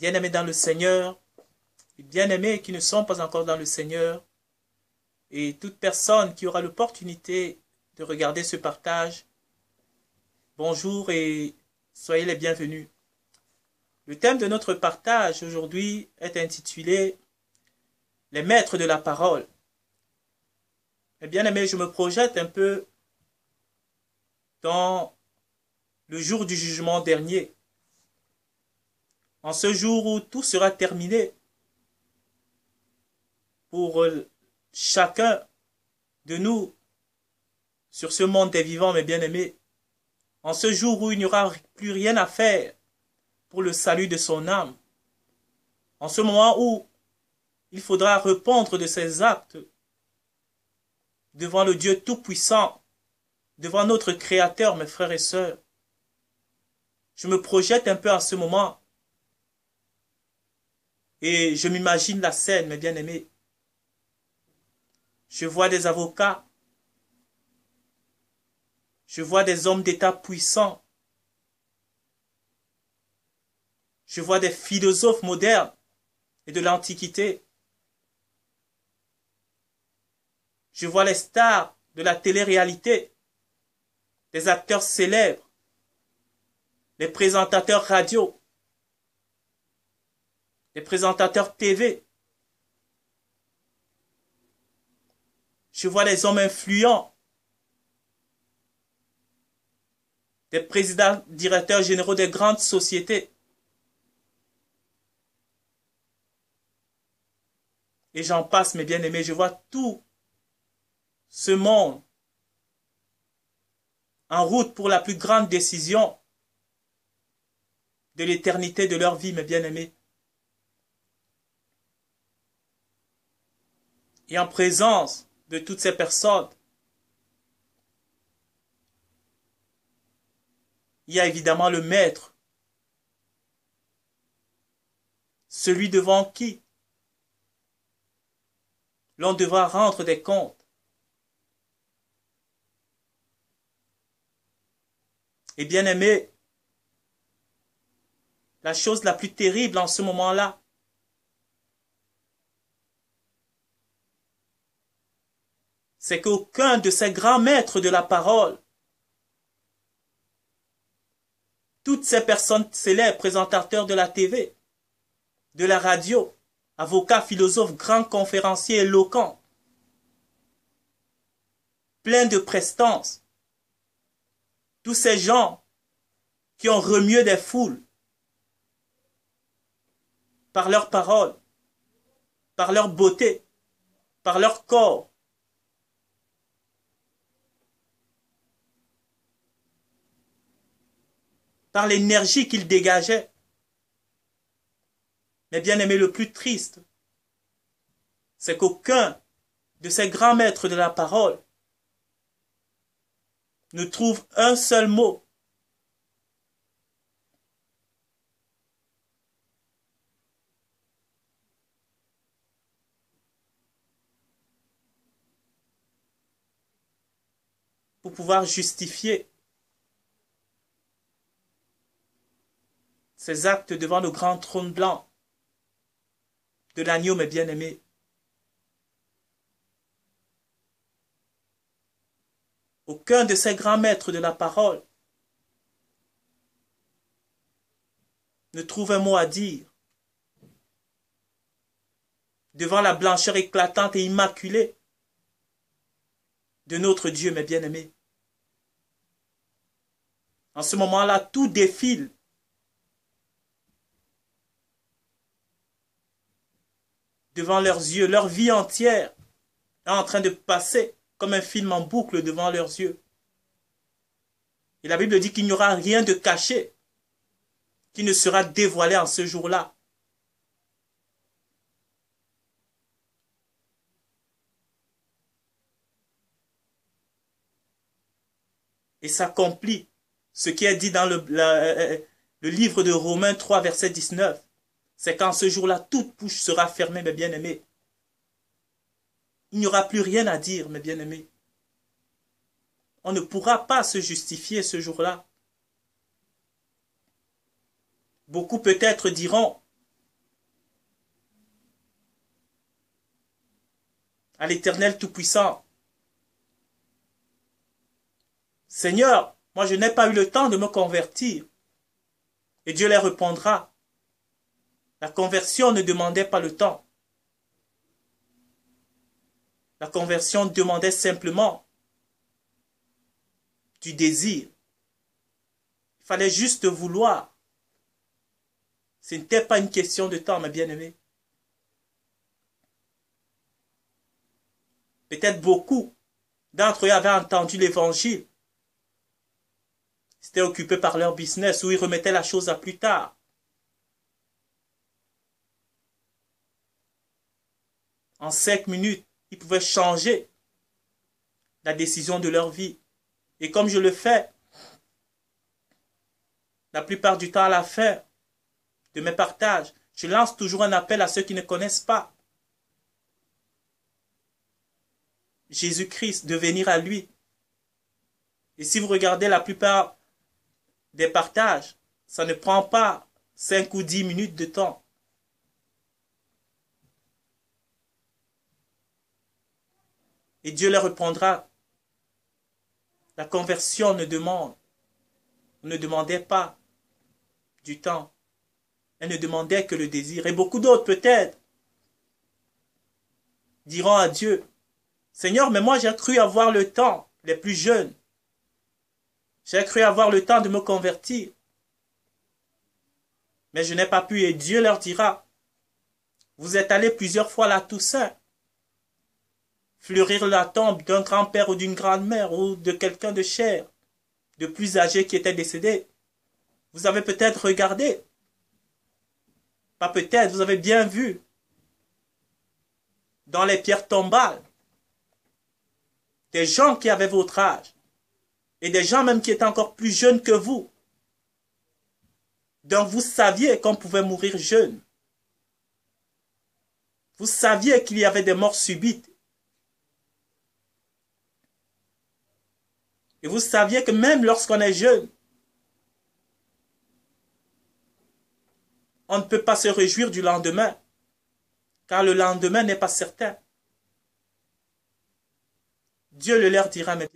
bien-aimés dans le Seigneur, et bien-aimés qui ne sont pas encore dans le Seigneur, et toute personne qui aura l'opportunité de regarder ce partage, bonjour et soyez les bienvenus. Le thème de notre partage aujourd'hui est intitulé « Les maîtres de la parole ». Et bien-aimés, je me projette un peu dans le jour du jugement dernier. En ce jour où tout sera terminé pour chacun de nous sur ce monde des vivants, mes bien-aimés. En ce jour où il n'y aura plus rien à faire pour le salut de son âme. En ce moment où il faudra répondre de ses actes devant le Dieu Tout-Puissant, devant notre Créateur, mes frères et sœurs. Je me projette un peu en ce moment et je m'imagine la scène, mes bien-aimés. Je vois des avocats, je vois des hommes d'État puissants, je vois des philosophes modernes et de l'Antiquité. Je vois les stars de la télé-réalité, des acteurs célèbres, les présentateurs radio, les présentateurs TV. Je vois les hommes influents, des présidents, directeurs généraux des grandes sociétés. Et j'en passe, mes bien-aimés, je vois tout ce monde en route pour la plus grande décision de l'éternité de leur vie, mes bien-aimés. Et en présence de toutes ces personnes, il y a évidemment le maître, celui devant qui l'on devra rendre des comptes. Et bien aimé, la chose la plus terrible en ce moment-là, c'est qu'aucun de ces grands maîtres de la parole, toutes ces personnes célèbres, présentateurs de la TV, de la radio, avocats, philosophes, grands conférenciers éloquents, pleins de prestance, tous ces gens qui ont remué des foules par leurs paroles, par leur beauté, par leur corps, par l'énergie qu'ils dégageaient. Mais bien aimé, le plus triste, c'est qu'aucun de ces grands maîtres de la parole ne trouve un seul mot pour pouvoir justifier ces actes devant le grand trône blanc de l'agneau, mes bien-aimés. Aucun de ces grands maîtres de la parole ne trouve un mot à dire devant la blancheur éclatante et immaculée de notre Dieu, mes bien-aimés. En ce moment-là, tout défile. Devant leurs yeux, leur vie entière est en train de passer comme un film en boucle devant leurs yeux. Et la Bible dit qu'il n'y aura rien de caché qui ne sera dévoilé en ce jour-là. Et s'accomplit ce qui est dit dans le livre de Romains 3, verset 19. C'est qu'en ce jour-là, toute bouche sera fermée, mes bien-aimés. Il n'y aura plus rien à dire, mes bien-aimés. On ne pourra pas se justifier ce jour-là. Beaucoup peut-être diront, à l'Éternel Tout-Puissant. Seigneur, moi je n'ai pas eu le temps de me convertir. Et Dieu leur répondra. La conversion ne demandait pas le temps. La conversion demandait simplement du désir. Il fallait juste vouloir. Ce n'était pas une question de temps, mes bien-aimés. Peut-être beaucoup d'entre eux avaient entendu l'évangile. Ils étaient occupés par leur business ou ils remettaient la chose à plus tard. En 5 minutes, ils pouvaient changer la décision de leur vie. Et comme je le fais, la plupart du temps à la fin de mes partages, je lance toujours un appel à ceux qui ne connaissent pas Jésus-Christ, de venir à lui. Et si vous regardez la plupart des partages, ça ne prend pas 5 ou 10 minutes de temps. Et Dieu leur répondra. La conversion ne demandait pas du temps. Elle ne demandait que le désir. Et beaucoup d'autres peut-être diront à Dieu, Seigneur, mais moi j'ai cru avoir le temps, les plus jeunes. J'ai cru avoir le temps de me convertir. Mais je n'ai pas pu. Et Dieu leur dira, vous êtes allés plusieurs fois à la Toussaint, fleurir la tombe d'un grand-père ou d'une grand-mère ou de quelqu'un de cher, de plus âgé qui était décédé. Vous avez peut-être regardé. Pas peut-être, vous avez bien vu. Dans les pierres tombales, des gens qui avaient votre âge. Et des gens même qui étaient encore plus jeunes que vous. Donc vous saviez qu'on pouvait mourir jeune. Vous saviez qu'il y avait des morts subites. Et vous saviez que même lorsqu'on est jeune, on ne peut pas se réjouir du lendemain, car le lendemain n'est pas certain. Dieu le leur dira, mais